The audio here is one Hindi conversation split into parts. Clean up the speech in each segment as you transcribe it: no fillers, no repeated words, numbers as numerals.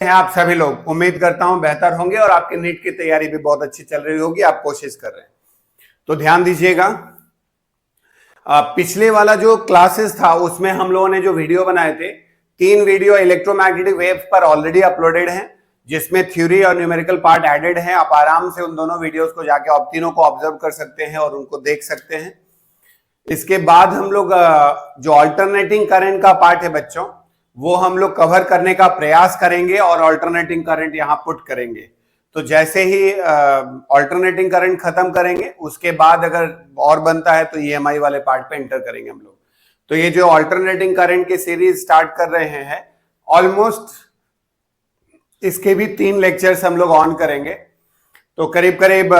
हैं आप सभी लोग? उम्मीद करता हूं बेहतर होंगे और आपकी नीट की तैयारी भी बहुत अच्छी चल रही होगी, आप कोशिश कर रहे हैं। तो ध्यान दीजिएगा, पिछले वाला जो क्लासेस था उसमें हम लोगों ने जो वीडियो बनाए थे, 3 वीडियो इलेक्ट्रोमैग्नेटिक वेव्स पर ऑलरेडी अपलोडेड हैं, जिसमें थ्योरी और न्यूमेरिकल पार्ट एडेड है। आप आराम से उन दोनों वीडियोस को जाके आप तीनों को ऑब्जर्व कर सकते हैं और उनको देख सकते हैं। इसके बाद हम लोग जो अल्टरनेटिंग करंट का पार्ट है बच्चों, वो हम लोग कवर करने का प्रयास करेंगे और अल्टरनेटिंग करंट यहां पुट करेंगे। तो जैसे ही अल्टरनेटिंग करंट खत्म करेंगे, उसके बाद अगर और बनता है तो ईएमआई वाले पार्ट पे एंटर करेंगे हम लोग। तो ये जो अल्टरनेटिंग करंट की सीरीज स्टार्ट कर रहे हैं, ऑलमोस्ट इसके भी 3 लेक्चर्स हम लोग ऑन करेंगे। तो करीब करीब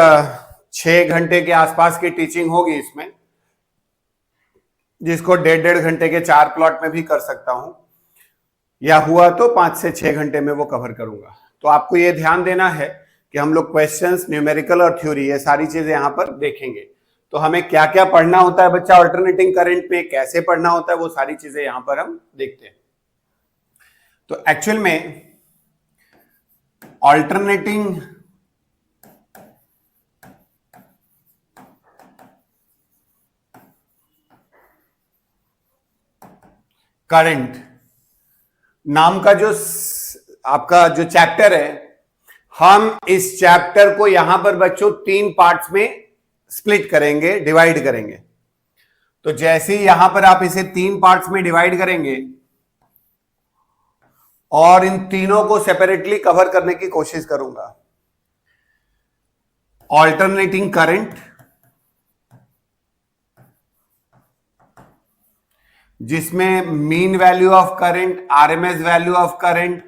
6 घंटे के आसपास की टीचिंग होगी इसमें, जिसको 1.5 घंटे के 4 प्लॉट में भी कर सकता हूं, या हुआ तो 5 से 6 घंटे में वो कवर करूंगा। तो आपको ये ध्यान देना है कि हम लोग क्वेश्चंस, न्यूमेरिकल और थ्योरी, ये सारी चीजें यहां पर देखेंगे। तो हमें क्या क्या पढ़ना होता है बच्चा अल्टरनेटिंग करंट में, कैसे पढ़ना होता है, वो सारी चीजें यहां पर हम देखते हैं। तो एक्चुअल में अल्टरनेटिंग करंट नाम का जो आपका जो चैप्टर है, हम इस चैप्टर को यहां पर बच्चों 3 पार्ट्स में स्प्लिट करेंगे, डिवाइड करेंगे। तो जैसे ही यहां पर आप इसे 3 पार्ट्स में डिवाइड करेंगे और इन तीनों को सेपरेटली कवर करने की कोशिश करूंगा। अल्टरनेटिंग करंट, जिसमें mean value of current, RMS value of current,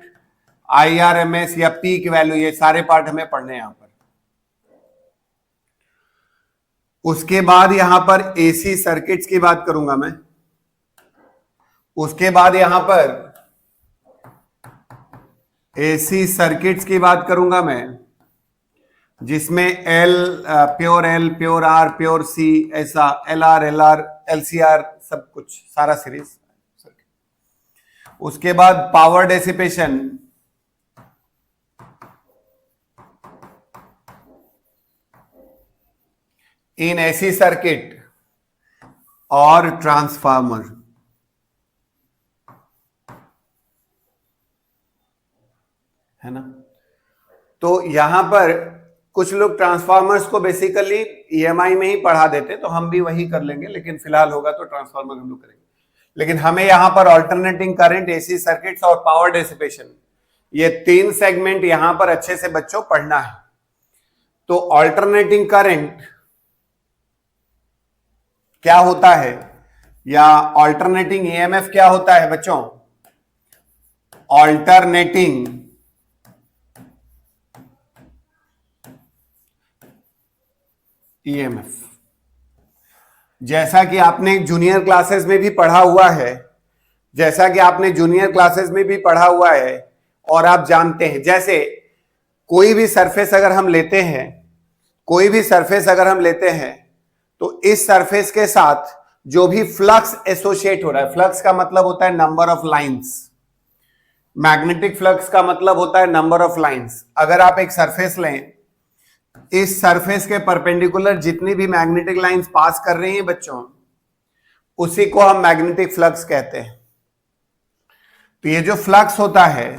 IRMS या पीक वैल्यू, ये सारे पार्ट हमें पढ़ने हैं यहां पर। उसके बाद यहां पर एसी सर्किट्स की बात करूंगा मैं। उसके बाद यहां पर एसी सर्किट्स की बात करूंगा मैं, जिसमें pure L, pure R, pure C, ऐसा एलआर, एलआर, एलसीआर, सब कुछ, सारा सीरीज। उसके बाद power dissipation, in AC circuit और ट्रांसफार्मर, है ना। तो यहां पर कुछ लोग ट्रांसफार्मर्स को बेसिकली ईएमआई में ही पढ़ा देते, तो हम भी वही कर लेंगे, लेकिन फिलहाल होगा तो ट्रांसफार्मर हम लोग करेंगे। लेकिन हमें यहां पर अल्टरनेटिंग करंट, एसी सर्किट्स और पावर डेसिपेशन, ये 3 सेगमेंट यहां पर अच्छे से बच्चों पढ़ना है। तो अल्टरनेटिंग करंट क्या होता है, या अल्टरनेटिंग ईएमएफ क्या होता है बच्चों? अल्टरनेटिंग ईएमएफ, जैसा कि आपने जूनियर क्लासेस में भी पढ़ा हुआ है, जैसा कि आपने जूनियर क्लासेस में भी पढ़ा हुआ है और आप जानते हैं, जैसे कोई भी सरफेस अगर हम लेते हैं, कोई भी सरफेस अगर हम लेते हैं, तो इस सरफेस के साथ जो भी फ्लक्स एसोसिएट हो रहा है, फ्लक्स का मतलब होता है number of lines, magnetic flux का मतलब होता है नंबर ऑफ लाइंस। अगर आप एक सरफेस लें, इस सरफेस के परपेंडिकुलर जितनी भी मैग्नेटिक लाइंस पास कर रही हैं बच्चों, उसी को हम मैग्नेटिक फ्लक्स कहते हैं। तो ये जो फ्लक्स होता है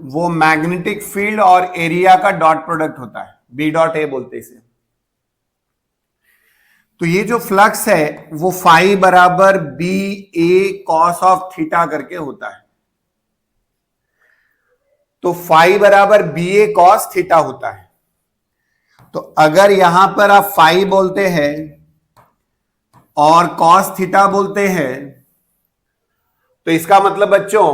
वो मैग्नेटिक फील्ड और एरिया का डॉट प्रोडक्ट होता है, बी डॉट ए बोलते हैं इसे। तो ये जो फ्लक्स है वो फाई बराबर B A cos of theta करके होता है। तो फाई बराबर बी ए कॉस थीटा होता है। तो अगर यहां पर आप फाई बोलते हैं और कॉस थीटा बोलते हैं, तो इसका मतलब बच्चों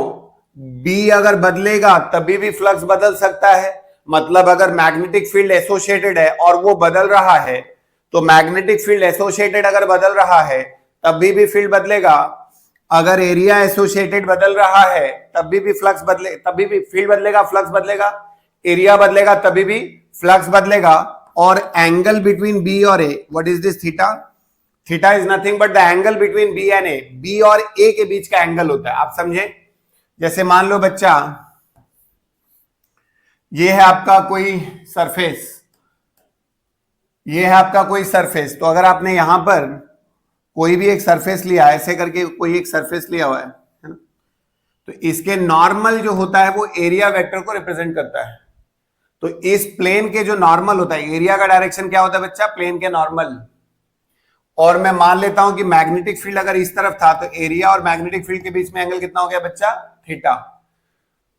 बी अगर बदलेगा तभी भी फ्लक्स बदल सकता है। मतलब अगर मैग्नेटिक फील्ड एसोसिएटेड है और वो बदल रहा है, तो मैग्नेटिक फील्ड एसोसिएटेड अगर बदल रहा है तभी भी फील्ड बदलेगा। अगर एरिया एसोसिएटेड बदल रहा है तभी भी फ्लक्स बदले, तभी भी फील्ड बदलेगा, फ्लक्स बदलेगा, एरिया बदलेगा तभी भी फ्लक्स बदलेगा। और एंगल बिटवीन बी और A, what is this theta? Theta is nothing but the angle between B and A, B और ए के बीच का एंगल होता है। आप समझे? जैसे मान लो बच्चा ये है आपका कोई सरफेस, ये है आपका कोई सरफेस। तो अगर आपने यहां पर कोई भी एक सरफेस लिया, ऐसे करके कोई एक सरफेस लिया हुआ है ना, तो इसके नॉर्मल जो होता है वो एरिया वेक्टर को रिप्रेजेंट करता है। तो इस प्लेन के जो नॉर्मल होता है, एरिया का डायरेक्शन क्या होता है बच्चा, प्लेन के नॉर्मल। और मैं मान लेता हूं कि मैग्नेटिक फील्ड अगर इस तरफ था, तो एरिया और मैग्नेटिक फील्ड के बीच में एंगल कितना हो गया बच्चा, थीटा।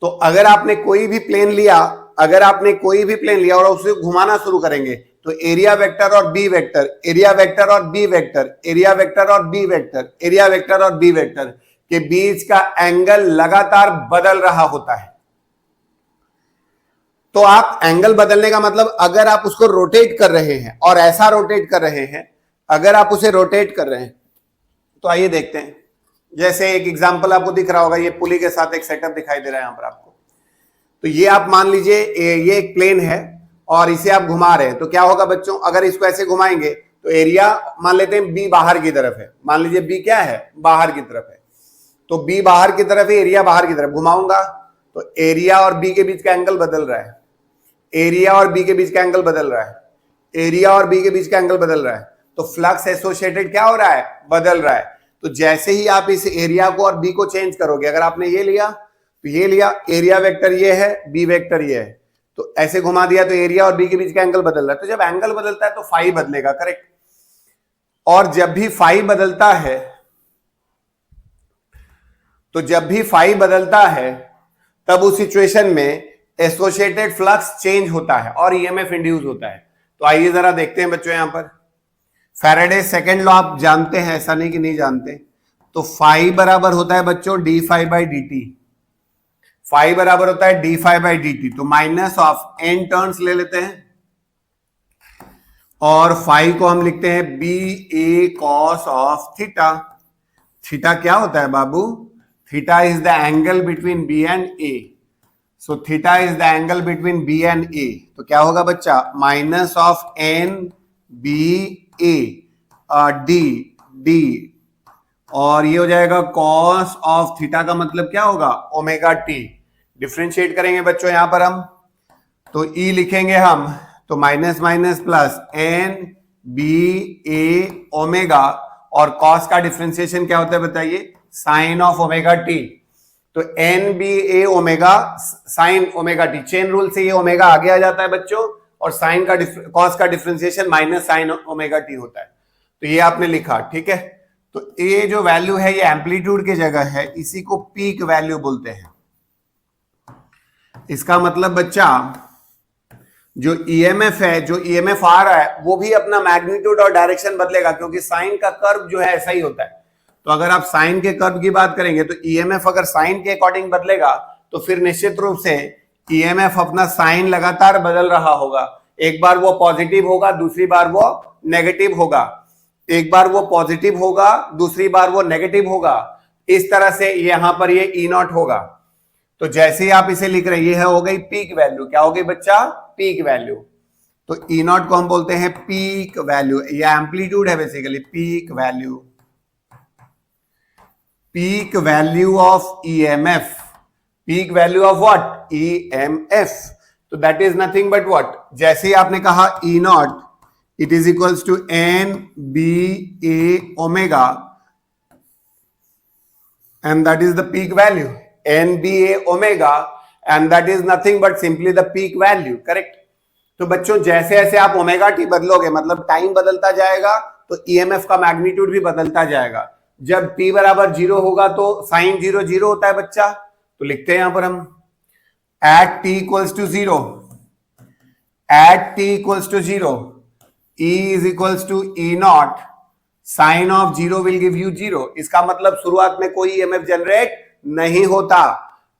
तो अगर आपने कोई भी प्लेन लिया, अगर आपने कोई भी प्लेन लिया और उसे घुमाना शुरू करेंगे, तो एरिया वेक्टर और बी वेक्टर, एरिया वेक्टर और बी वेक्टर, एरिया वेक्टर और बी वेक्टर, एरिया वेक्टर और बी वेक्टर के बीच का एंगल लगातार बदल रहा होता है। तो आप एंगल बदलने का मतलब, अगर आप उसको रोटेट कर रहे हैं और ऐसा रोटेट कर रहे हैं, अगर आप उसे रोटेट कर रहे हैं, तो आइए देखते हैं। जैसे एक एग्जांपल आपको दिख रहा होगा, ये पुली के साथ एक सेटअप दिखाई दे रहा है यहां पर आपको। तो ये आप मान लीजिए ये एक प्लेन है और इसे आप घुमा रहे हैं, तो क्या होगा बच्चों, अगर इसको ऐसे घुमाएंगे तो एरिया मान लेते हैं बी बाहर की तरफ है, मान लीजिए बी क्या है, बाहर की तरफ है। तो बी बाहर की तरफ है, एरिया बाहर की तरफ, घुमाऊंगा तो एरिया और बी के बीच का एंगल बदल रहा है, एरिया और बी के बीच का एंगल बदल रहा है, एरिया और बी के बीच का एंगल बदल रहा है। तो फ्लक्स एसोसिएटेड क्या हो रहा है, बदल रहा है। तो जैसे ही आप इस एरिया को और बी को चेंज करोगे, अगर आपने ये लिया तो ये लिया, एरिया वेक्टर ये है, बी वेक्टर ये है, तो ऐसे घुमा दिया तो एरिया और बी के बीच का एंगल बदल रहा है। तो जब एंगल बदलता है तो फाई बदलेगा, करेक्ट। और जब भी फाई बदलता है, तो जब भी फाई बदलता है, तब उस सिचुएशन में एसोसिएटेड फ्लक्स चेंज होता है और ईएमएफ इंड्यूस होता है। तो आइए जरा देखते हैं बच्चों, यहां पर फैराडे सेकंड लॉ आप जानते हैं, ऐसा नहीं कि नहीं जानते। तो फाई बराबर होता है बच्चों D phi by D T, phi बराबर होता है D phi by D T. तो माइनस ऑफ एन टर्न्स ले लेते हैं और फाई को हम लिखते हैं B A cos of theta. Theta क्या होता है बाबू, theta is the angle between B and A. So theta is the angle between B and A. तो क्या होगा बच्चा, minus of N B A D D, और ये हो जाएगा कॉस ऑफ थीटा का मतलब क्या होगा, ओमेगा टी। डिफरेंशिएट करेंगे बच्चों यहां पर हम, तो ई लिखेंगे हम, तो minus minus plus N B A omega, और कॉस का डिफरेंशिएशन क्या होता है बताइए, साइन ऑफ ओमेगा टी। तो N B A omega sine omega T, chain rule से ये ओमेगा आगे आ जाता है बच्चों, और साइन का कॉस का differentiation minus sign omega T होता है। तो ये आपने लिखा, ठीक है। तो ये जो वैल्यू है ये एम्पलीट्यूड की जगह है, इसी को पीक वैल्यू बोलते हैं। इसका मतलब बच्चा जो ईएमएफ है, जो ईएमएफ आ रहा है, वो भी अपना मैग्नीट्यूड और डायरेक्शन बदलेगा, क्योंकि साइन का कर्व जो है ऐसा ही होता है। तो अगर आप साइन के कर्व की बात करेंगे, तो ईएमएफ अगर साइन के अकॉर्डिंग बदलेगा, तो फिर निश्चित रूप से ईएमएफ अपना साइन लगातार बदल रहा होगा। एक बार वो पॉजिटिव होगा, दूसरी बार वो नेगेटिव होगा, एक बार वो पॉजिटिव होगा, दूसरी बार वो नेगेटिव होगा। इस तरह से यहां पर ये ई नॉट होगा। तो जैसे ही आप इसे लिख रहे हैं, ये हो गई पीक वैल्यू। क्या हो गई बच्चा, पीक वैल्यू। तो ई नॉट को हम बोलते हैं पीक वैल्यू, ये एम्पलीट्यूड है basically, peak value, peak value of E M F, peak value of what, E M F. तो that is nothing but what, जैसे ही आपने कहा E naught, it is equals to N B A omega, and that is the peak value, NBA omega, and that is nothing but simply the peak value, correct। तो बच्चों जैसे जैसे आप ओमेगा टी बदलोगे, मतलब टाइम बदलता जाएगा, तो ईएमएफ का मैग्नीट्यूड भी बदलता जाएगा। जब t बराबर 0 होगा तो साइन 0 0 होता है बच्चा। तो लिखते हैं यहां पर हम, at t equals to 0, at t equals to 0, E is equals to E not, sine of 0 will give you 0। इसका मतलब शुरुआत में कोई ईएमएफ जनरेट नहीं होता।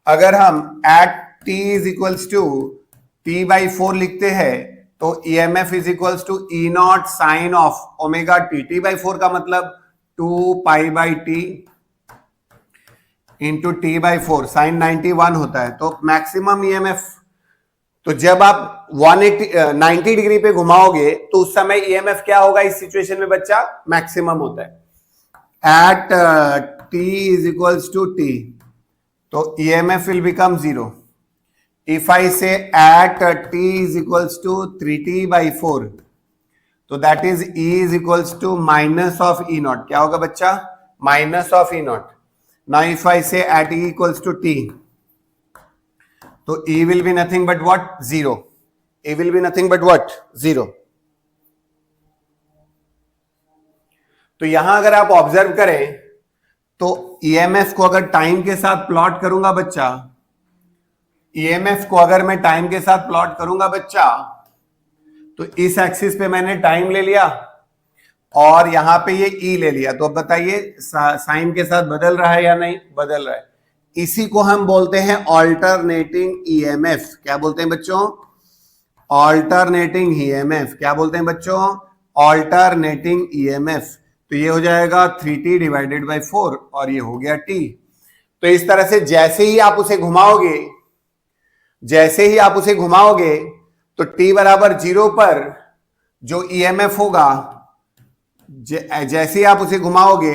अगर हम at t is equals to t by 4 लिखते हैं, तो EMF is equals to E not sine of omega t. t by 4 का मतलब 2 pi by t into t by 4, sine 91 होता है। तो मैक्सिमम ईएमएफ, तो जब आप 90 डिग्री पे घुमाओगे, तो उस समय ईएमएफ क्या होगा इस सिचुएशन में बच्चा, मैक्सिमम होता है। At t is equals to t, तो E M F will become 0। If I say at t is equals to 3t/4, तो that is E is equals to minus of E naught. क्या होगा बच्चा? Minus of E naught. Now if I say at E equals to t, तो E will be nothing but what? 0. E will be nothing but what? 0. तो यहां अगर आप ऑब्जर्व करें तो EMF को अगर टाइम के साथ प्लॉट करूंगा बच्चा, EMF को अगर मैं टाइम के साथ प्लॉट करूंगा बच्चा, तो इस एक्सिस पे मैंने टाइम ले लिया और यहां पे ये E ले लिया. तो अब बताइए साइन के साथ बदल रहा है या नहीं? बदल रहा है. इसी को हम बोलते हैं ऑल्टरनेटिंग EMF. क्या बोलते हैं बच्चों? Alternating EMF. क्या बोलते हैं बच्चों? Alternating EMF. तो ये हो जाएगा 3t डिवाइडेड बाई 4 और ये हो गया t. तो इस तरह से जैसे ही आप उसे घुमाओगे, जैसे ही आप उसे घुमाओगे, तो t बराबर 0 पर जो EMF होगा, जैसे ही आप उसे घुमाओगे,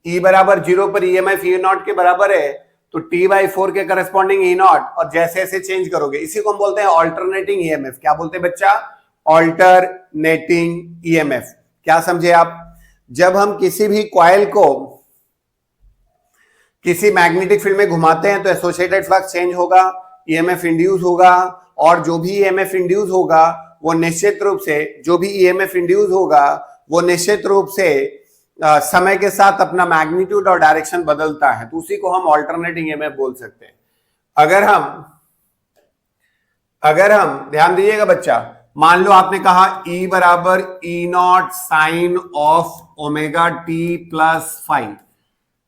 E बराबर 0 पर EMF E नॉट के बराबर है, तो t/4 के करस्पॉन्डिंग E नॉट, और जैसे जैसे चेंज करोगे, इसी को हम बोलते हैं ऑल्टरनेटिंग EMF. क्या बोलते हैं बच्चा? Alternating EMF. क्या समझे आप? जब हम किसी भी कॉइल को किसी मैग्नेटिक फील्ड में घुमाते हैं तो एसोसिएटेड फ्लक्स चेंज होगा, EMF इंड्यूस होगा, और जो भी EMF इंड्यूस होगा वो निश्चित रूप से, जो भी EMF इंड्यूस होगा वो निश्चित रूप से समय के साथ अपना मैग्नीट्यूड और डायरेक्शन बदलता है. तो उसी को हम ऑल्टरनेटिंग EMF बोल सकते हैं. अगर हम ध्यान दीजिएगा बच्चा, मान लो आपने कहा E बराबर E not sine of omega t plus five,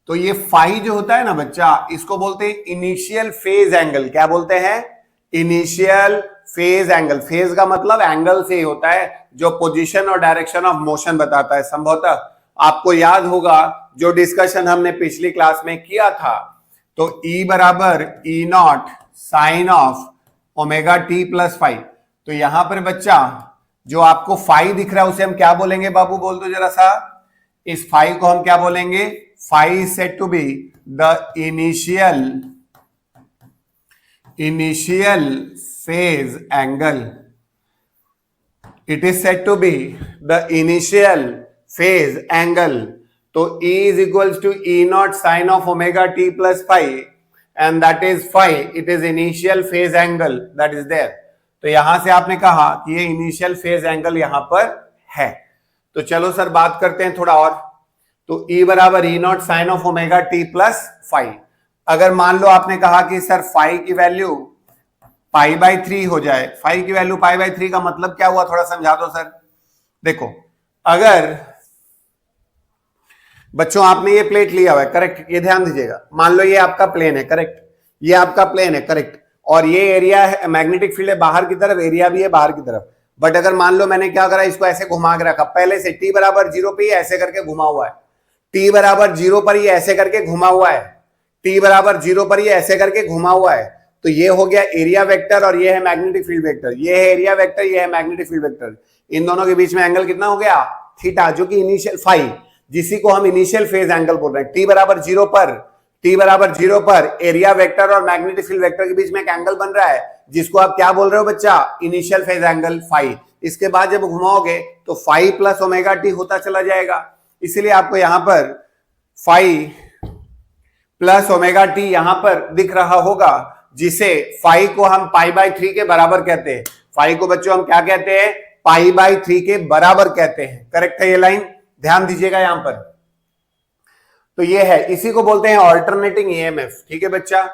तो ये फाई जो होता है ना बच्चा, इसको बोलते हैं इनिशियल फेज एंगल. क्या बोलते हैं? Initial phase angle. फेज का मतलब एंगल से ही होता है, जो पोजीशन और डायरेक्शन ऑफ मोशन बताता है. संभवतः आपको याद होगा जो डिस्कशन हमने पिछली क्लास में किया था. तो E बराबर E not sine of omega t plus five. तो यहां पर बच्चा जो आपको फाई दिख रहा है उसे हम क्या बोलेंगे बाबू? बोल दो जरा सा. इस फाई को हम क्या बोलेंगे? Phi is said to be the initial phase angle. It is said to be the initial phase angle. तो E is equals to E naught sin of omega t plus phi, and that is phi. It is initial phase angle that is there. तो यहां से आपने कहा कि ये इनिशियल फेज एंगल यहां पर है. तो चलो सर बात करते हैं थोड़ा और. तो E बराबर E not sine of omega t plus five. अगर मान लो आपने कहा कि सर फाई की वैल्यू π/3 हो जाए. फाई की वैल्यू π/3 का मतलब क्या हुआ? थोड़ा समझा दो सर. देखो, अगर बच्चों आपने ये प्लेट लिया हुआ है, करेक्ट, ये ध्यान दीजिएगा. मान लो ये आपका प्लेन है, करेक्ट, ये आपका प्लेन है, करेक्ट, और ये एरिया है, मैग्नेटिक फील्ड है बाहर की तरफ, एरिया भी है बाहर की तरफ. बट अगर मान लो मैंने क्या करा, इसको ऐसे घुमा के रखा, पहले से t बराबर 0 पे ही ऐसे करके घुमा हुआ है, t बराबर 0 पर ही ऐसे करके घुमा हुआ है, t बराबर 0 पर ही ऐसे करके घुमा हुआ है. तो ये हो गया एरिया वेक्टर और ये है मैग्नेटिक फील्ड वेक्टर. ये है एरिया वेक्टर, ये है मैग्नेटिक फील्ड वेक्टर. इन दोनों के बीच में एंगल कितना हो गया? थीटा, जो कि इनिशियल फाई, जिसी को हम इनिशियल फेज एंगल बोल रहे हैं. t बराबर 0 पर एरिया वेक्टर और मैग्नेटिक फील्ड वेक्टर के बीच में एक एंगल बन रहा है, जिसको आप क्या बोल रहे हो बच्चा? Initial phase angle phi. इसके बाद जब घुमाओगे तो फाई प्लस ओमेगा टी होता चला जाएगा. इसलिए आपको यहां पर फाई प्लस ओमेगा टी यहां पर दिख रहा होगा, जिसे फाई को हम π/3 के बराबर कहते हैं. फाई को बच्चों हम क्या कहते हैं? π/3 के बराबर कहते हैं. करेक्ट है ये लाइन? ध्यान दीजिएगा यहां पर. तो ये है, इसी को बोलते हैं ऑल्टरनेटिंग EMF. ठीक है बच्चा?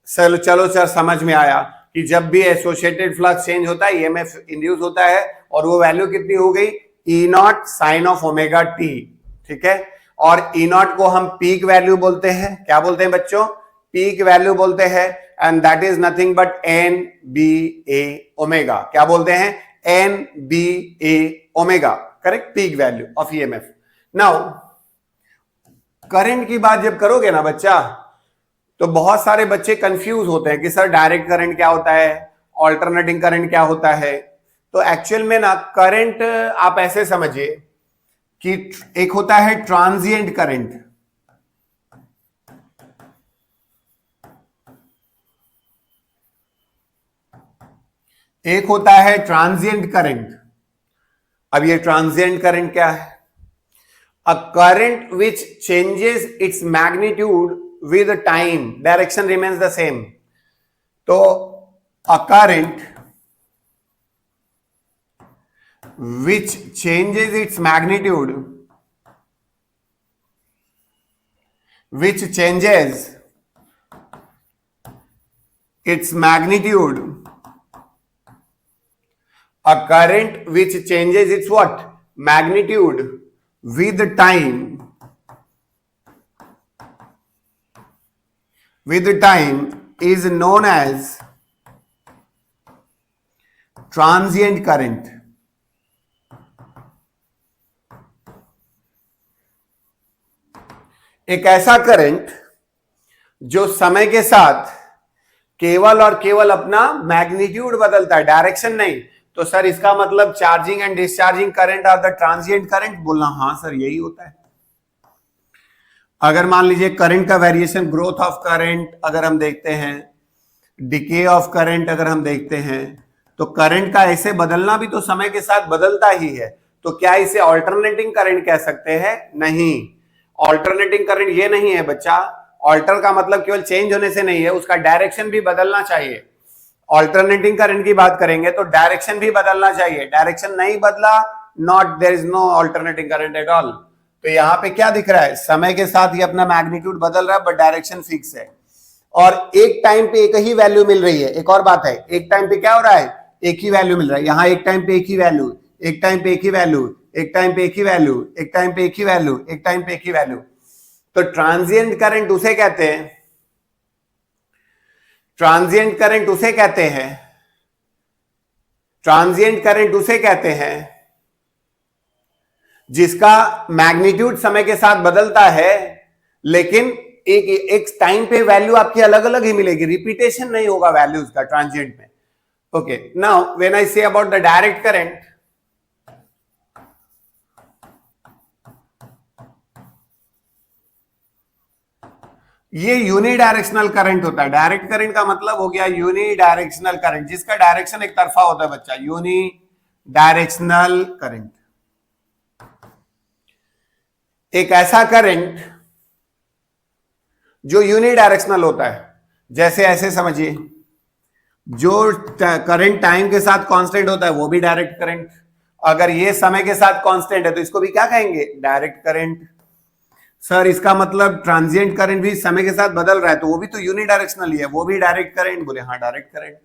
चलो सर समझ में आया कि जब भी एसोसिएटेड फ्लक्स चेंज होता है EMF इंड्यूस होता है, और वो वैल्यू कितनी हो गई? E not sine of omega t. ठीक है? और E नॉट को हम पीक वैल्यू बोलते हैं. क्या बोलते हैं बच्चों? पीक वैल्यू बोलते हैं. And that is nothing but NBA omega. क्या बोलते हैं? NBA omega. Correct? Peak value of EMF. Now current की बात जब करोगे ना बच्चा, तो बहुत सारे बच्चे कंफ्यूज होते हैं कि सर डायरेक्ट करंट क्या होता है, ऑल्टरनेटिंग करंट क्या होता है. तो एक्चुअल में ना करंट आप ऐसे समझिए कि एक होता है ट्रांजिएंट करंट. एक होता है ट्रांजिएंट करंट। अब ये ट्रांजिएंट करंट क्या है? A current which changes its magnitude with time, direction remains the same. तो a current which changes its magnitude, which changes its magnitude, a current which changes its what? Magnitude with time, is known as transient current। एक ऐसा करंट जो समय के साथ केवल और केवल अपना मैग्नीट्यूड बदलता है, डायरेक्शन नहीं। तो सर इसका मतलब charging and discharging current are the transient current, बोलना हाँ सर यही होता है। अगर मान लीजिए करंट का वेरिएशन, ग्रोथ ऑफ करंट अगर हम देखते हैं, डिके ऑफ करंट अगर हम देखते हैं, तो करंट का ऐसे बदलना भी तो समय के साथ बदलता ही है। तो क्या इसे ऑल्टरनेटिंग करंट कह सकते हैं? नहीं, ऑल्टरनेटिंग करंट ये नहीं है बच्चा। ऑल्टर का मतलब केवल चेंज होने से नहीं है, उसका डायरेक्शन भी बदलना चाहिए। ऑल्टरनेटिंग करंट की बात करेंगे तो डायरेक्शन भी बदलना चाहिए, डायरेक्शन नहीं बदला, not, there is no alternating current at all. तो यहां पे क्या दिख रहा है? समय के साथ ही अपना मैग्नीट्यूड बदल रहा है, बट डायरेक्शन फिक्स है। और एक टाइम पे एक ही वैल्यू मिल रही है। एक और बात है, एक टाइम पे क्या हो रहा है? एक ही वैल्यू मिल रहा है। यहां एक टाइम पे एक ही वैल्यू, एक टाइम पे एक ही वैल्यू, एक टाइम पे एक ही वैल्यू, एक टाइम पे एक ही वैल्यू, एक टाइम पे एक ही वैल्यू। तो ट्रांजिएंट करंट उसे कहते हैं, ट्रांजिएंट करंट उसे कहते हैं, ट्रांजिएंट करंट उसे कहते हैं जिसका मैग्नीट्यूड समय के साथ बदलता है, लेकिन एक टाइम पे वैल्यू आपकी अलग अलग ही मिलेगी, रिपीटेशन नहीं होगा वैल्यूज का ट्रांजिएंट में। Okay, now when I say about the direct current, ये यूनिडायरेक्शनल करंट होता है। डायरेक्ट करंट का मतलब हो गया यूनिडायरेक्शनल करंट, जिसका डायरेक्शन एक तरफा होता है बच्चा, यूनिडायरेक्शनल करंट। एक ऐसा करंट जो यूनिडायरेक्शनल होता है, जैसे ऐसे समझिए, जो करंट टाइम के साथ कांस्टेंट होता है वो भी डायरेक्ट करंट। अगर ये समय के साथ कांस्टेंट है तो इसको भी क्या कहेंगे? Direct current. सर इसका मतलब ट्रांजिएंट करंट भी समय के साथ बदल रहा है तो वो भी तो यूनिडायरेक्शनल ही है, वो भी डायरेक्ट करंट। बोले हाँ डायरेक्ट करंट।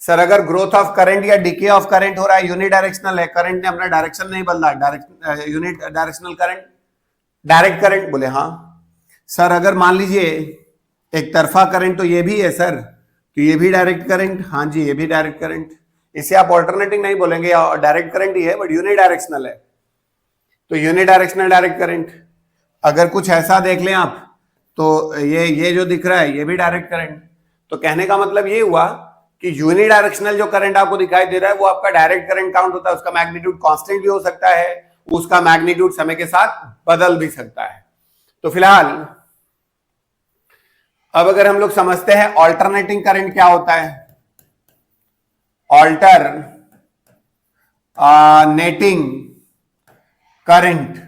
सर अगर ग्रोथ ऑफ करंट या डिके ऑफ करंट हो रहा है, यूनिडायरेक्शनल है, करंट ने अपना डायरेक्शन नहीं बदला, direct unit directional current, direct current. बोले हाँ। सर अगर मान लीजिए एक तरफा करंट, तो ये भी है सर, तो ये भी डायरेक्ट करंट। हाँ जी ये भी डायरेक्ट करंट। इसे आप ऑल्टरनेटिंग नहीं बोलेंगे, डायरेक्ट करंट ही है बट यूनिडायरेक्शनल है, तो यूनिडायरेक्शनल डायरेक्ट करंट। अगर कुछ ऐसा देख लें आप, तो ये जो दिख रहा है ये भी डायरेक्ट करंट। तो कहने का मतलब ये हुआ कि यूनिडायरेक्शनल जो करंट आपको दिखाई दे रहा है वो आपका डायरेक्ट करंट काउंट होता है। उसका मैग्नीट्यूड कांस्टेंट भी हो सकता है, उसका मैग्नीट्यूड समय के साथ बदल भी सकता है। तो फिलहाल अब अगर हम लोग समझते हैं ऑल्टरनेटिंग करंट क्या होता है, नेटिंग करंट,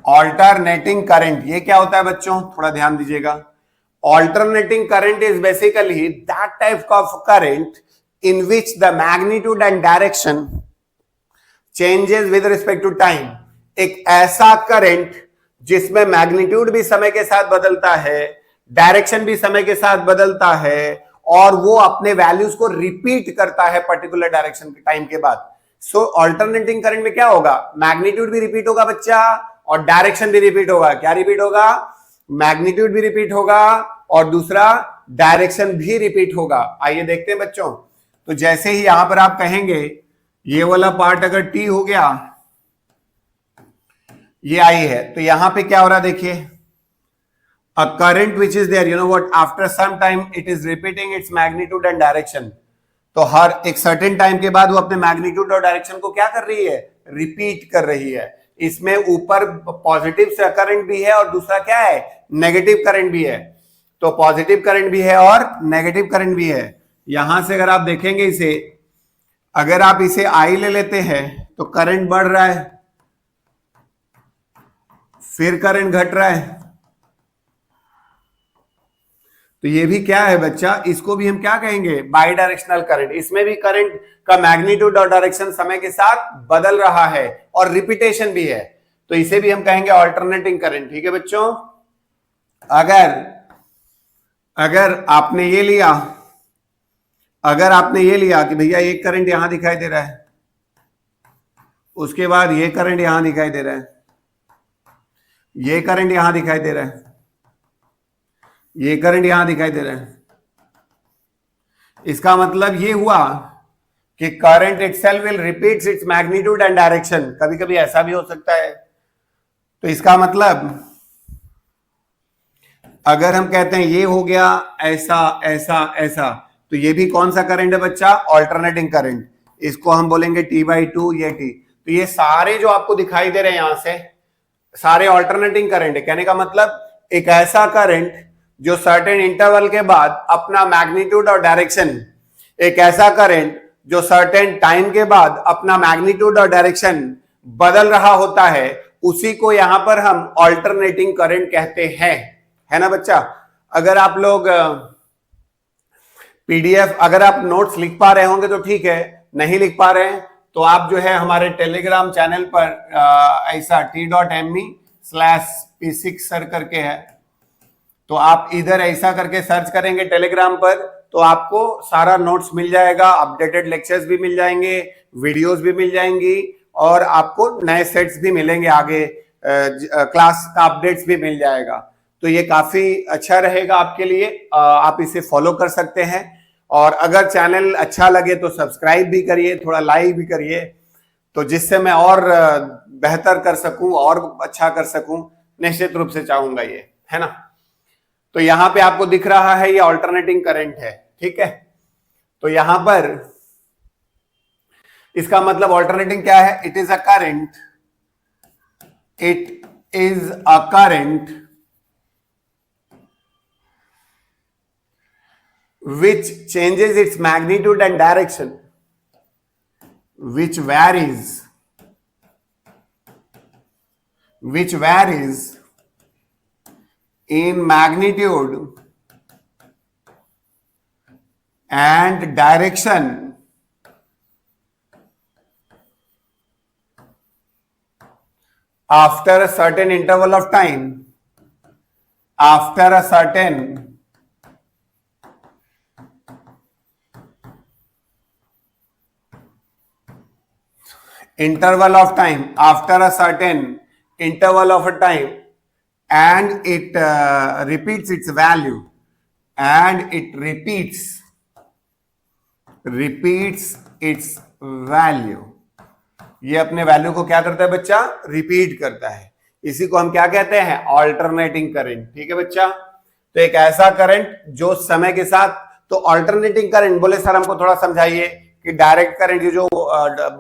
ऑल्टरनेटिंग करंट ये क्या होता है बच्चों? थोड़ा ध्यान दीजिएगा। Alternating current is basically that type of current in which the magnitude and direction changes with respect to time. एक ऐसा करंट जिसमें मैग्नीट्यूड भी समय के साथ बदलता है, डायरेक्शन भी समय के साथ बदलता है, और वो अपने वैल्यूज को रिपीट करता है पर्टिकुलर डायरेक्शन के टाइम के बाद। सो ऑल्टरनेटिंग करंट में क्या होगा? मैग्नीट्यूड भी रिपीट होगा बच्चा और डायरेक्शन भी रिपीट होगा। क्या रिपीट होगा? मैग्नीट्यूड भी रिपीट होगा और दूसरा डायरेक्शन भी रिपीट होगा। आइए देखते हैं बच्चों। तो जैसे ही यहां पर आप कहेंगे ये वाला पार्ट अगर टी हो गया, ये आई है, तो यहां पे क्या हो रहा है देखिए, a current which is there, you know what, after some time it is repeating its magnitude and direction. तो हर एक सर्टेन टाइम के बाद वो अपने मैग्नीट्यूड और डायरेक्शन को क्या कर रही है? रिपीट कर रही है। इसमें ऊपर पॉजिटिव करंट भी है और दूसरा क्या है? नेगेटिव करंट भी है। तो पॉजिटिव करंट भी है और नेगेटिव करंट भी है। यहां से अगर आप देखेंगे इसे, अगर आप इसे आई ले लेते हैं तो करंट बढ़ रहा है, फिर करंट घट रहा है। तो ये भी क्या है बच्चा, इसको भी हम क्या कहेंगे, बाई डायरेक्शनल करंट। इसमें भी करंट का मैग्नीट्यूड और डायरेक्शन समय के साथ बदल रहा है और रिपीटेशन भी है, तो इसे भी हम कहेंगे ऑल्टरनेटिंग करंट। ठीक है बच्चों, अगर आपने ये लिया, अगर आपने ये लिया कि भैया एक करंट यहां दिखाई दे रहा है, उसके बाद ये करंट यहां दिखाई दे रहा है, ये करंट यहां दिखाई दे रहा है, ये करंट यहां दिखाई दे रहा है, इसका मतलब ये हुआ कि current itself will repeats it's magnitude and direction. कभी कभी ऐसा भी हो सकता है। तो इसका मतलब अगर हम कहते हैं ये हो गया ऐसा ऐसा ऐसा, तो ये भी कौन सा करंट है बच्चा, ऑल्टरनेटिंग करंट। इसको हम बोलेंगे T/2, ये T। तो ये सारे जो आपको दिखाई दे रहे हैं यहां से, सारे ऑल्टरनेटिंग करंट है। कहने का मतलब एक ऐसा करंट जो सर्टेन इंटरवल के बाद अपना मैग्नीट्यूड और डायरेक्शन, एक ऐसा करंट जो सर्टेन टाइम के बाद अपना मैग्नीट्यूड और डायरेक्शन बदल रहा होता है, उसी को यहां पर हम ऑल्टरनेटिंग करंट कहते हैं, है ना बच्चा। अगर आप लोग पीडीएफ, अगर आप नोट्स लिख पा रहे होंगे तो ठीक है, नहीं लिख पा रहे हैं तो आप जो है हमारे टेलीग्राम चैनल पर ऐसा t.me/p6 सर करके है, तो आप इधर ऐसा करके सर्च करेंगे टेलीग्राम पर, तो आपको सारा नोट्स मिल जाएगा, अपडेटेड लेक्चर्स भी मिल जाएंगे, वीडियोस भी मिल जाएंगी, और आपको नए सेट्स भी मिलेंगे, आगे क्लास का अपडेट्स भी मिल जाएगा। तो ये काफी अच्छा रहेगा आपके लिए, आप इसे फॉलो कर सकते हैं। और अगर चैनल अच्छा लगे तो सब्सक्राइब भी करिए, थोड़ा लाइक भी करिए, तो जिससे मैं और बेहतर कर सकूं और अच्छा कर सकूं, निश्चित रूप से चाहूंगा ये, है ना। तो यहां पे आपको दिख रहा है ये ऑल्टरनेटिंग करंट है, ठीक है। तो यहां पर इसका मतलब ऑल्टरनेटिंग क्या है, it is a current, it is a current which changes its magnitude and direction, which varies in magnitude and direction after a certain interval of time, after a certain interval of time, after a certain interval of a time, and it repeats its value, and it repeats its value। ये अपने वैल्यू को क्या करता है बच्चा, रिपीट करता है। इसी को हम क्या कहते हैं, ऑल्टरनेटिंग करंट। ठीक है बच्चा, तो एक ऐसा करंट जो समय के साथ, तो ऑल्टरनेटिंग करंट बोले सर हमको थोड़ा समझाइए कि डायरेक्ट करंट जो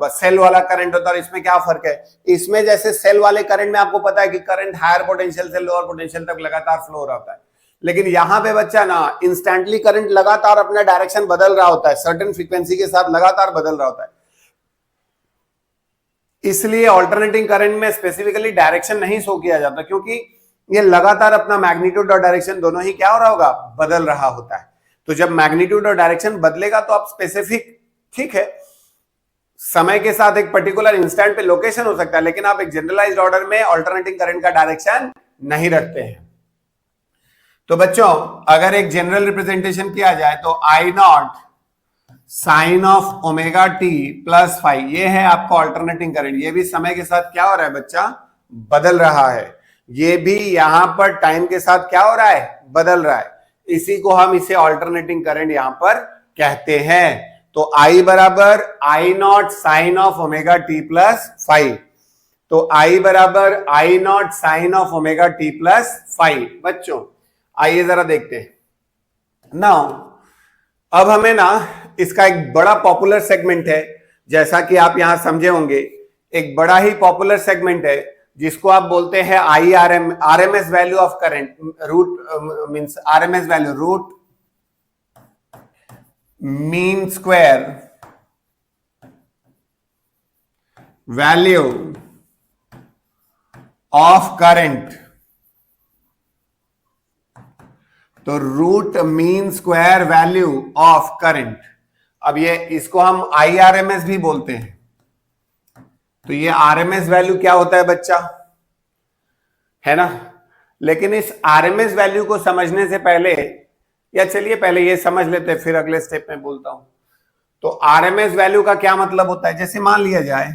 सेल वाला करंट होता है इसमें क्या फर्क है। इसमें जैसे सेल वाले करंट में आपको पता है कि करंट हायर पोटेंशियल से लोअर पोटेंशियल तक लगातार फ्लो हो रहा होता है, लेकिन यहां पे बच्चा ना इंस्टेंटली करंट लगातार अपना डायरेक्शन बदल रहा होता है, सर्टेन फ्रीक्वेंसी के साथ लगातार बदल रहा होता है। इसलिए ऑल्टरनेटिंग करंट में स्पेसिफिकली डायरेक्शन नहीं शो किया जाता, क्योंकि ये लगातार अपना मैग्नीट्यूड और डायरेक्शन दोनों ही क्या हो रहा होगा, बदल रहा होता है। तो जब मैग्नीट्यूड और डायरेक्शन बदलेगा तो आप स्पेसिफिक, ठीक है, समय के साथ एक पर्टिकुलर इंस्टेंट पे लोकेशन हो सकता है, लेकिन आप एक जनरलाइज्ड ऑर्डर में ऑल्टरनेटिंग करंट का डायरेक्शन नहीं रखते हैं। तो बच्चों अगर एक जनरल रिप्रेजेंटेशन किया जाए तो I naught sine of omega t plus five, ये है आपका ऑल्टरनेटिंग करंट। ये भी समय के साथ क्या हो रहा है बच्चा, बदल रहा है। ये भी यहां पर टाइम के साथ क्या हो रहा है, बदल रहा है। इसी को हम इसे ऑल्टरनेटिंग करंट यहां पर कहते हैं। तो I बराबर I naught sine of omega t plus five, तो I बराबर I naught sine of omega t plus five. बच्चों आइए जरा देखते हैं। नाउ अब हमें ना इसका एक बड़ा पॉपुलर सेगमेंट है, जैसा कि आप यहां समझे होंगे, एक बड़ा ही पॉपुलर सेगमेंट है जिसको आप बोलते हैं R M S value of current, root means R M S value, root mean square value of current, तो root mean square value of current, अब ये इसको हम IRMS भी बोलते हैं। तो ये RMS वैल्यू क्या होता है बच्चा, है ना। लेकिन इस RMS वैल्यू को समझने से पहले, या चलिए पहले ये समझ लेते हैं फिर अगले स्टेप में बोलता हूं। तो RMS वैल्यू का क्या मतलब होता है, जैसे मान लिया जाए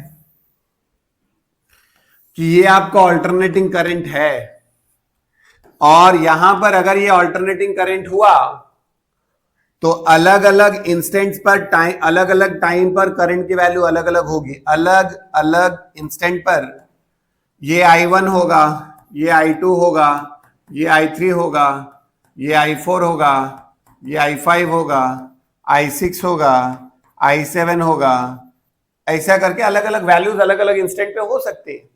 कि ये आपका ऑल्टरनेटिंग करंट है और यहां पर अगर ये ऑल्टरनेटिंग करंट हुआ तो अलग अलग इंस्टेंट्स पर टाइम, अलग अलग टाइम पर करंट की वैल्यू अलग अलग होगी। अलग अलग इंस्टेंट पर ये I1 होगा, ये I2 होगा, ये I3 होगा, ये I4 होगा, ये I5 होगा, I6 होगा, I7 होगा, ऐसा करके अलग अलग वैल्यूज अलग अलग इंस्टेंट पे हो सकती है।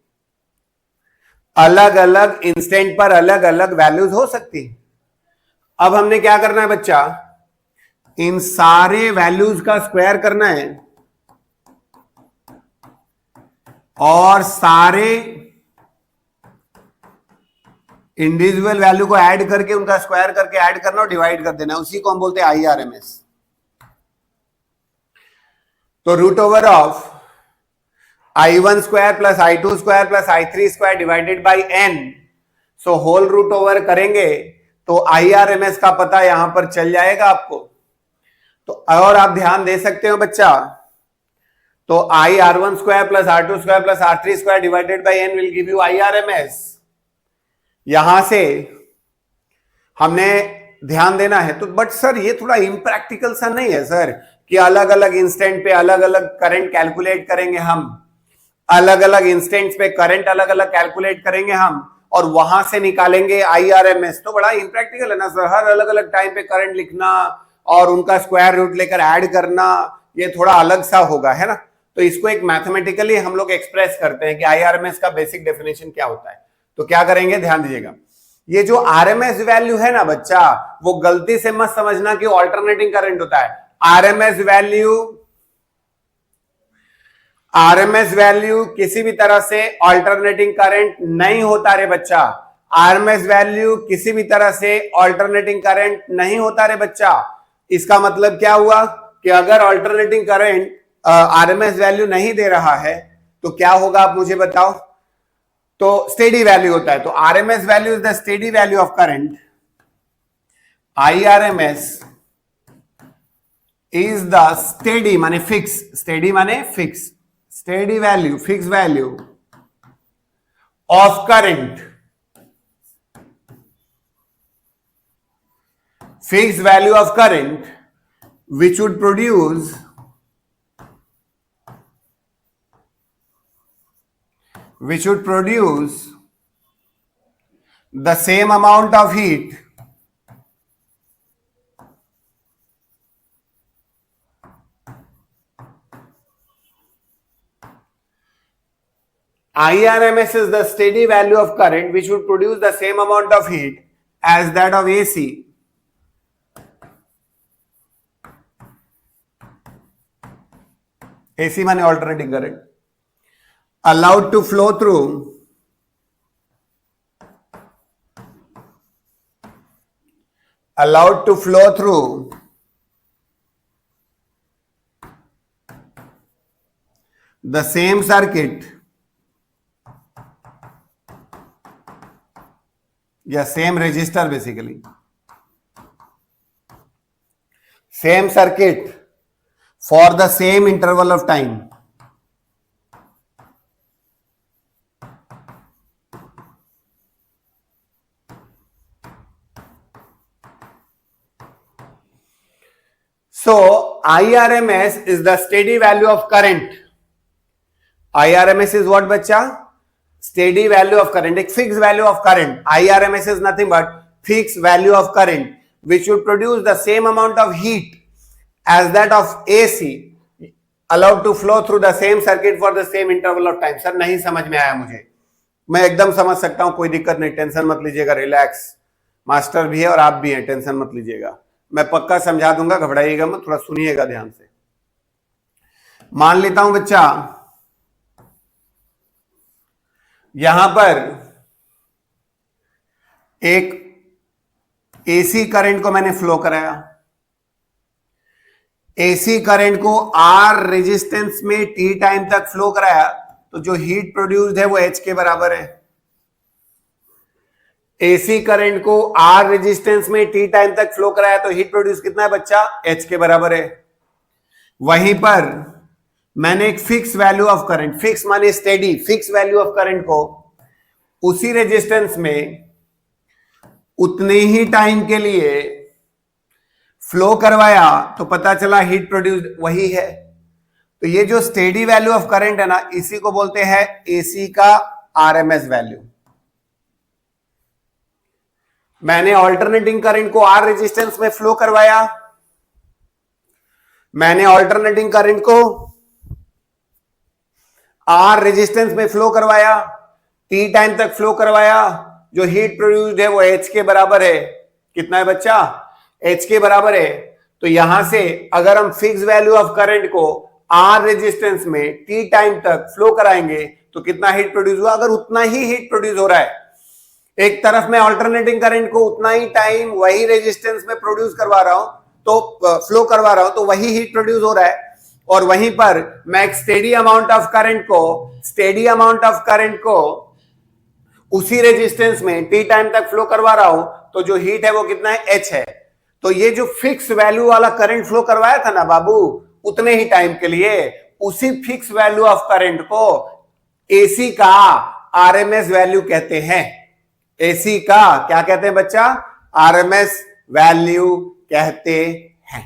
अलग अलग इंस्टेंट पर अलग अलग वैल्यूज हो सकती है। अब हमने क्या करना है बच्चा, इन सारे वैल्यूज का स्क्वायर करना है और सारे इंडिविजुअल वैल्यू को ऐड करके उनका स्क्वायर करके ऐड करना और डिवाइड कर देना, उसी को हम बोलते हैं IRMS। तो root over of I1 square plus I2 square plus I3 square divided by n, so whole root over करेंगे तो IRMS का पता यहां पर चल जाएगा आपको। तो और आप ध्यान दे सकते हो बच्चा, तो IR1 square plus R2 square plus R3 square divided by n will give you IRMS। यहां से हमने ध्यान देना है। तो बट सर ये थोड़ा इम्प्रैक्टिकल सा नहीं है सर कि अलग अलग इंस्टेंट पे अलग अलग करंट कैलकुलेट करेंगे हम, अलग अलग इंस्टेंट्स पे करंट अलग अलग कैलकुलेट करेंगे हम और वहां से निकालेंगे IRMS। तो बड़ा इम्प्रैक्टिकल है ना सर, हर अलग अलग टाइम पे करंट लिखना और उनका स्क्वायर रूट लेकर ऐड करना, ये थोड़ा अलग सा होगा, है ना। तो इसको एक मैथमेटिकली हम लोग एक्सप्रेस करते हैं कि IRMS का बेसिक डेफिनेशन क्या होता है। तो क्या करेंगे, ध्यान दीजिएगा, ये जो RMS वैल्यू है ना बच्चा, वो गलती से मत समझना कि ऑल्टरनेटिंग करंट होता है। RMS वैल्यू किसी भी तरह से ऑल्टरनेटिंग करंट नहीं होता रे बच्चा। RMS वैल्यू किसी भी तरह से ऑल्टरनेटिंग करंट नहीं होता रे बच्चा। इसका मतलब क्या हुआ कि अगर ऑल्टरनेटिंग करंट RMS वैल्यू नहीं दे रहा है तो क्या होगा, आप मुझे बताओ। तो स्टेडी वैल्यू होता है। तो RMS value is the steady value of current. IRMS is the steady माने फिक्स, स्टेडी माने fix, steady value, fix value of current, fixed value of current which would produce the same amount of heat IRMS is the steady value of current which would produce the same amount of heat as that of AC माने alternating current allowed to flow through the same circuit या same resistor, basically same circuit for the same interval of time. So IRMS is the steady value of current. IRMS is what बच्चा, steady value of current, एक fixed value of current. IRMS is nothing but fixed value of current which would produce the same amount of heat as that of AC allowed to flow through the same circuit for the same interval of time. Sir नहीं समझ में आया मुझे, मैं एकदम समझ सकता हूं, कोई दिक्कत नहीं, टेंशन मत लीजिएगा, रिलैक्स, मास्टर भी है और आप भी हैं, टेंशन मत लीजिएगा। मैं पक्का समझा दूंगा, घबराइएगा मत, थोड़ा सुनिएगा ध्यान से। मान लेता हूं बच्चा यहां पर एक एसी करंट को मैंने फ्लो कराया, एसी करंट को आर रेजिस्टेंस में टी टाइम तक फ्लो कराया, तो जो हीट प्रोड्यूस्ड है वो एच के बराबर है। एसी करंट को आर रेजिस्टेंस में टी टाइम तक फ्लो कराया तो हीट प्रोड्यूस कितना है बच्चा, एच के बराबर है। वहीं पर मैंने एक fix value of current, fix माने steady, fix value of current को उसी रेजिस्टेंस में उतने ही टाइम के लिए फ्लो करवाया, तो पता चला हीट प्रोड्यूस वही है। तो ये जो स्टेडी वैल्यू ऑफ करंट है ना, इसी को बोलते हैं एसी का आरएमएस वैल्यू। मैंने ऑल्टरनेटिंग करंट को आर रेजिस्टेंस में फ्लो करवाया, मैंने ऑल्टरनेटिंग करंट को आर रेजिस्टेंस में फ्लो करवाया, टी टाइम तक फ्लो करवाया, जो हीट प्रोड्यूस्ड है वो एच के बराबर है। कितना है बच्चा, एच के बराबर है। तो यहां से अगर हम फिक्स वैल्यू ऑफ करंट को आर रेजिस्टेंस में टी टाइम तक फ्लो कराएंगे तो कितना हीट प्रोड्यूस हुआ, अगर उतना ही हीट प्रोड्यूस हो रहा है, एक तरफ मैं अल्टरनेटिंग करंट को उतना ही टाइम वही रेजिस्टेंस में प्रोड्यूस करवा रहा हूं, तो फ्लो करवा रहा हूं, तो वही हीट प्रोड्यूस हो रहा है, और वहीं पर मैं एक स्टेडी अमाउंट ऑफ करंट को उसी रेजिस्टेंस में टी टाइम तक फ्लो करवा रहा हूं, तो जो हीट है वो कितना है, एच है। तो ये जो फिक्स वैल्यू वाला करंट फ्लो करवाया था ना बाबू उतने ही टाइम के लिए, उसी फिक्स वैल्यू ऑफ करंट को एसी का आरएमएस वैल्यू कहते हैं। एसी का क्या कहते हैं बच्चा, आरएमएस वैल्यू कहते हैं।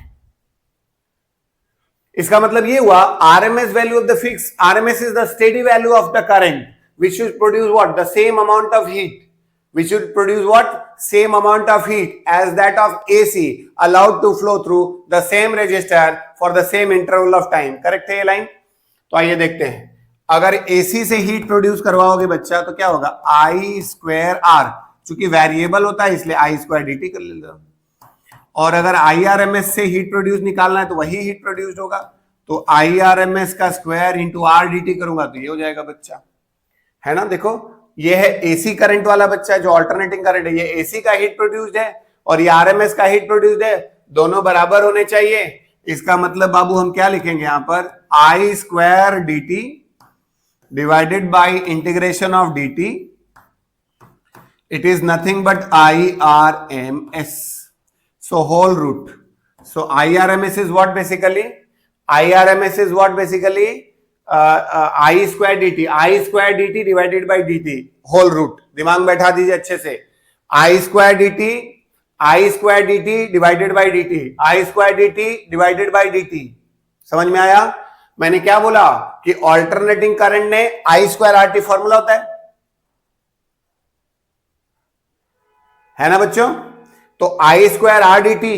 इसका मतलब ये हुआ RMS value of the fix, RMS is the steady value of the current which should produce what, the same amount of heat, which should produce what, same amount of heat as that of AC allowed to flow through the same resistor for the same interval of time। Correct है ये लाइन। तो आइए देखते हैं, अगर AC से हीट प्रोड्यूस करवाओगे बच्चा तो क्या होगा, I स्क्वायर R, चूंकि वेरिएबल होता है इसलिए I स्क्वायर dt कर लेगा, और अगर IRMS से हीट प्रोड्यूस निकालना है तो वही हीट प्रोड्यूस होगा, तो IRMS का स्क्वायर इंटू R dt करूंगा तो ये हो जाएगा बच्चा, है ना। देखो ये है एसी करंट वाला बच्चा, जो अल्टरनेटिंग करंट है, ये एसी का हीट प्रोड्यूस्ड है और ये आरएमएस का हीट प्रोड्यूस्ड है, दोनों बराबर होने चाहिए। इसका मतलब बाबू हम क्या लिखेंगे यहां पर, I square D T divided by integration of D T, it is nothing but I R M S, so whole root, so I R M S is what basically, I R M S is what basically I square D T divided by D T whole root, दिमाग में बैठा दीजिए अच्छे से, I square D T divided by D T, I square D T divided by D T. समझ में आया मैंने क्या बोला, कि ऑल्टरनेटिंग करंट ने I square R T formula होता है ना बच्चों। तो I square R D T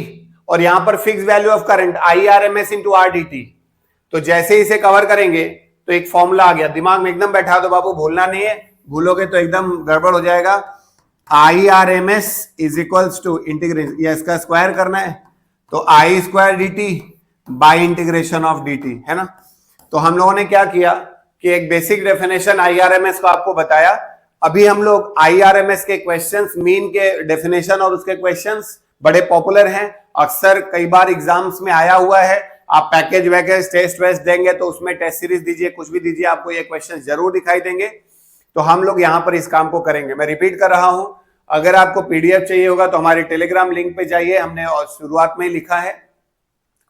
और यहां पर fix value of current I R M S into R D T. तो जैसे इसे कवर करेंगे तो एक फॉर्मूला आ गया, दिमाग में एकदम बैठा दो बाबू, भूलना नहीं है, भूलोगे तो एकदम गड़बड़ हो जाएगा। I R M S is equals to integration, या इसका स्क्वायर करना है तो I square D T by integration of D T, है ना। तो हम लोगों ने क्या किया कि एक basic definition I R M S को आपको बताया। अभी हम लोग आई आर एम एस के क्वेश्चंस, मीन के डेफिनेशन और उसके क्वेश्चंस बड़े पॉपुलर हैं, अक्सर कई बार एग्जाम्स में आया हुआ है। आप पैकेज वैकेज टेस्ट वेस्ट देंगे तो उसमें टेस्ट सीरीज दीजिए, कुछ भी दीजिए, आपको ये क्वेश्चन जरूर दिखाई देंगे। तो हम लोग यहां पर इस काम को करेंगे। मैं रिपीट कर रहा हूं, अगर आपको पीडीएफ चाहिए होगा तो हमारे टेलीग्राम लिंक पे जाइए, हमने शुरुआत में ही लिखा है,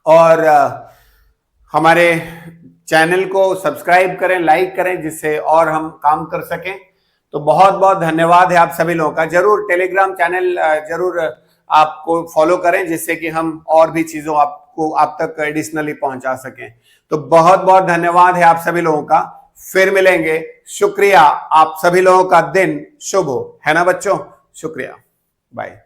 और हमारे चैनल को सब्सक्राइब करें, लाइक करें, जिससे और हम काम कर सकें। तो बहुत बहुत धन्यवाद है आप सभी लोगों का। जरूर टेलीग्राम चैनल जरूर आपको फॉलो करें, जिससे कि हम और भी चीजों आपको आप तक एडिशनली पहुंचा सकें। तो बहुत बहुत धन्यवाद है आप सभी लोगों का, फिर मिलेंगे। शुक्रिया, आप सभी लोगों का दिन शुभ हो, है ना बच्चों, शुक्रिया, बाय।